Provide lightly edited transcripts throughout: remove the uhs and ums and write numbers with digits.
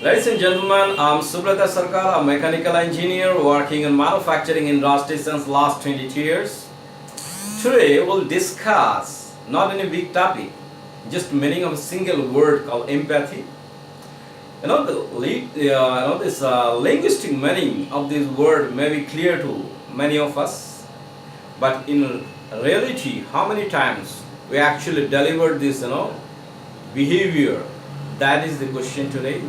Ladies and gentlemen, I'm Subrata Sarker, a mechanical engineer working in manufacturing industry since last 22 years. Today we'll discuss not any big topic, just meaning of a single word called empathy. This linguistic meaning of this word may be clear to many of us, but in reality, how many times we actually delivered this, behavior? That is the question today.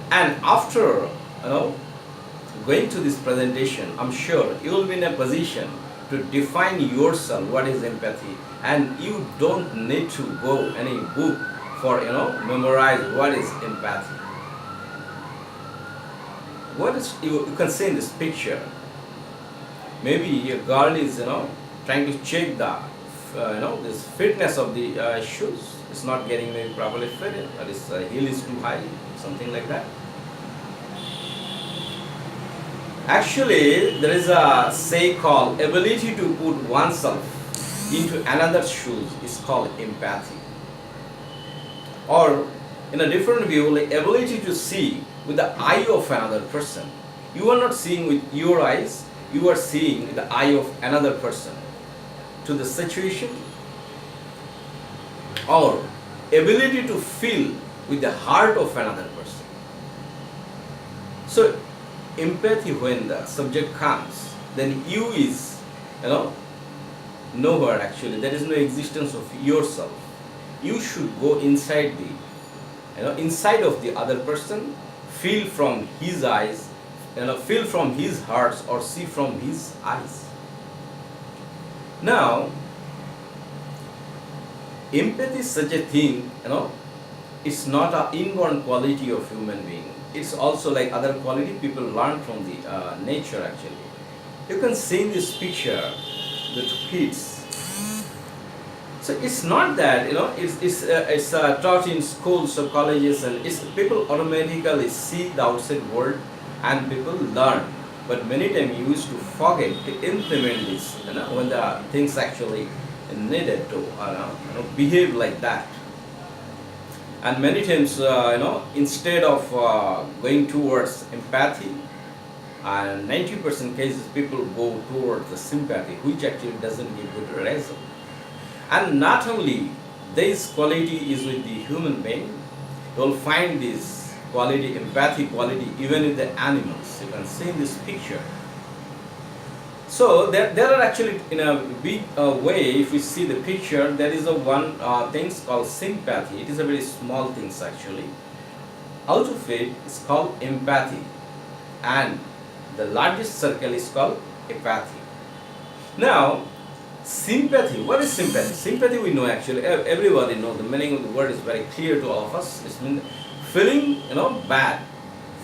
And after, going to this presentation, I'm sure you will be in a position to define yourself what is empathy, and you don't need to go any book for memorize what is empathy. What is you can see in this picture? Maybe a girl is trying to check the this fitness of the shoes. It's not getting maybe properly fitted, or its heel is too high, something like that. Actually, there is a say called ability to put oneself into another's shoes is called empathy. Or in a different view, like ability to see with the eye of another person. You are not seeing with your eyes, you are seeing with the eye of another person to the situation. Or ability to feel with the heart of another person. So empathy, when the subject comes, then you is nowhere actually. There is no existence of yourself. You should go inside the inside of the other person, feel from his eyes, feel from his heart, or see from his eyes. Now empathy is such a thing, it's not an inborn quality of human being. It's also like other quality people learn from the nature actually. You can see in this picture the two kids. So it's not that it's taught in schools or colleges, and it's people automatically see the outside world and people learn. But many times you used to forget to implement this when the things actually needed to behave like that. And many times instead of going towards empathy, and 90% cases people go towards the sympathy, which actually doesn't give good result. And not only this quality is with the human being, you will find this quality, empathy quality, even with the animals. You can see in this picture. So there are actually, in a big way, if you see the picture, there is a one thing called sympathy. It is a very small thing actually. Out of it is called empathy, and the largest circle is called apathy. Now, sympathy. What is sympathy? Sympathy we know actually. Everybody knows the meaning of the word is very clear to all of us. It's mean feeling bad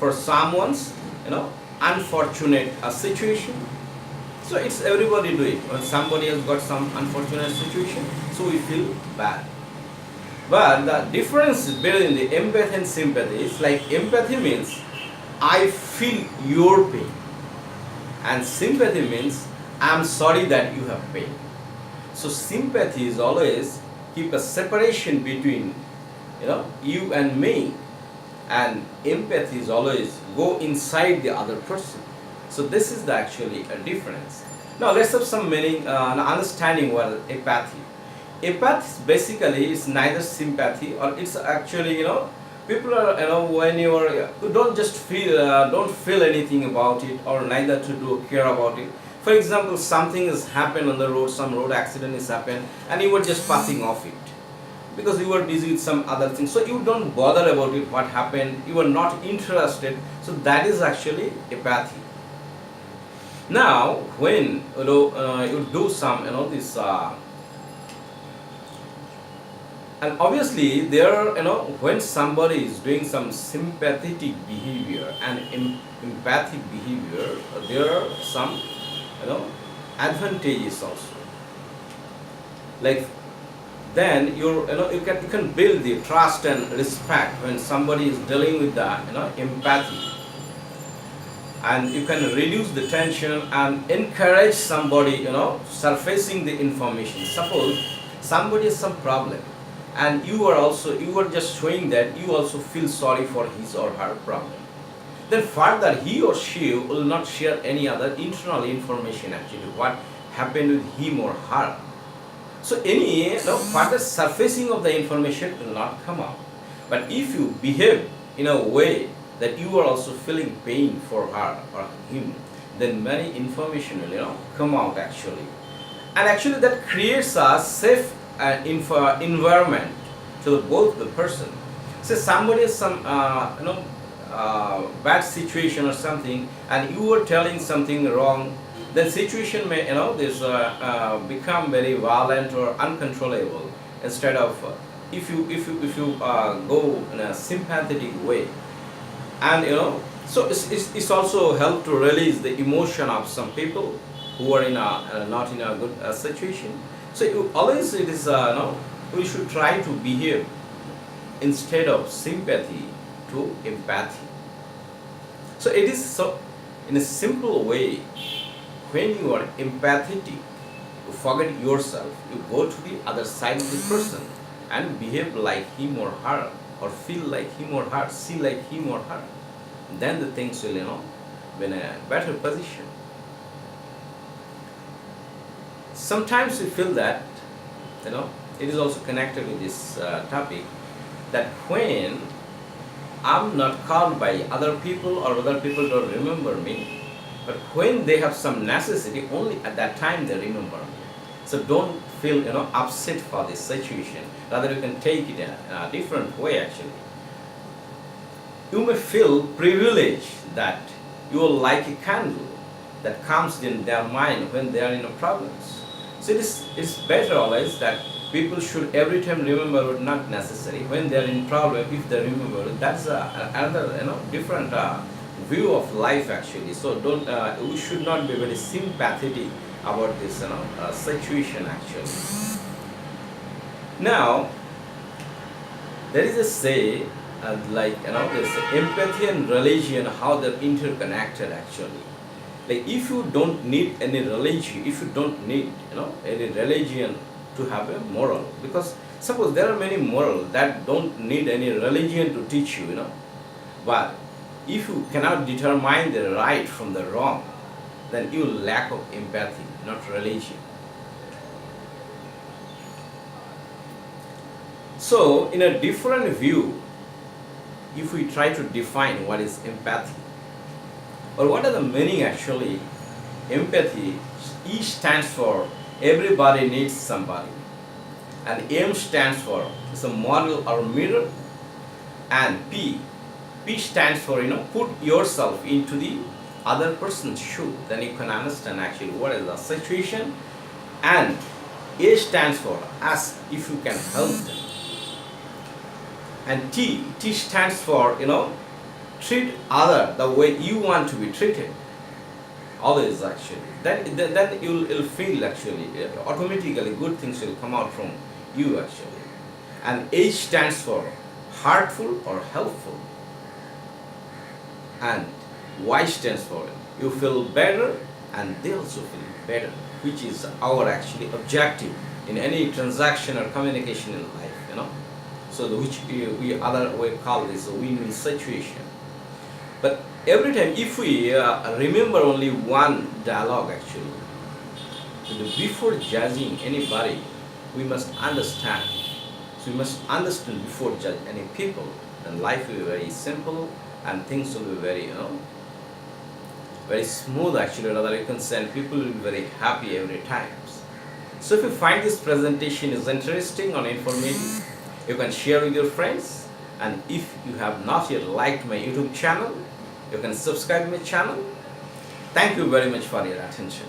for someone's unfortunate situation. So it's everybody do it. When somebody has got some unfortunate situation, so we feel bad. But the difference between the empathy and sympathy is like empathy means I feel your pain, and sympathy means I'm sorry that you have pain. So sympathy is always keep a separation between you and me, and empathy is always go inside the other person. So this is actually a difference. Now let's have some meaning, understanding what is apathy. Apathy basically is neither sympathy, or it's actually people are when you don't just feel don't feel anything about it, or neither to do care about it. For example, something has happened on the road, some road accident has happened, and you were just passing off it because you were busy with some other thing. So you don't bother about it, what happened. You are not interested. So that is actually apathy. Now, when you do some this, and obviously there when somebody is doing some sympathetic behavior and empathic behavior, there are some advantages also. Like then you can build the trust and respect when somebody is dealing with that empathy. And you can reduce the tension and encourage somebody surfacing the information. Suppose somebody has some problem, and you are just showing that you also feel sorry for his or her problem. Then further, he or she will not share any other internal information actually, what happened with him or her. So any further surfacing of the information will not come out. But if you behave in a way that you are also feeling pain for her or him, then many information will come out actually. And actually that creates a safe environment to both the person. Say somebody is some bad situation or something, and you are telling something wrong, then situation may this become very violent or uncontrollable. Instead of if you go in a sympathetic way, and so it's also help to release the emotion of some people who are in a not in a good situation. So always it is we should try to behave instead of sympathy to empathy. So it is so in a simple way. When you are empathetic, you forget yourself, you go to the other side of the person and behave like him or her, or feel like him or her, see like him or her. Then the things will be in a better position. Sometimes we feel that it is also connected with this topic, that when I'm not called by other people or other people don't remember me, but when they have some necessity, only at that time they remember me. So don't feel upset for this situation. Rather, you can take it in a different way actually. You may feel privileged that you will like a candle that comes in their mind when they are in problems. So it's better always that people should every time remember, not necessary when they are in problem. If they remember, that's another different view of life actually. So don't we should not be very sympathetic about this situation actually. Now there is a say this empathy and religion, how they're interconnected actually. Like if you don't need any religion, if you don't need any religion to have a moral, because suppose there are many moral that don't need any religion to teach you, but if you cannot determine the right from the wrong, then you lack of empathy, not religion. So in a different view, if we try to define what is empathy, or what are the meaning actually, empathy, E stands for everybody needs somebody, and M stands for it's a model or mirror, and P stands for put yourself into the other person's shoe, then you can understand actually what is the situation. And A stands for ask if you can help them, and T stands for treat other the way you want to be treated always actually. Then you'll feel actually automatically good things will come out from you actually. And H stands for heartful or helpful, and Y stands for you feel better and they also feel better, which is our actually objective in any transaction or communication in life, so which we other way call this a win-win situation. But every time if we remember only one dialogue actually, before judging anybody, we must understand. So we must understand before judge any people, then life will be very simple and things will be very very smooth actually. Rather you can say, and people will be very happy every time. So if you find this presentation is interesting or informative, you can share with your friends, and if you have not yet liked my YouTube channel, you can subscribe my channel. Thank you very much for your attention.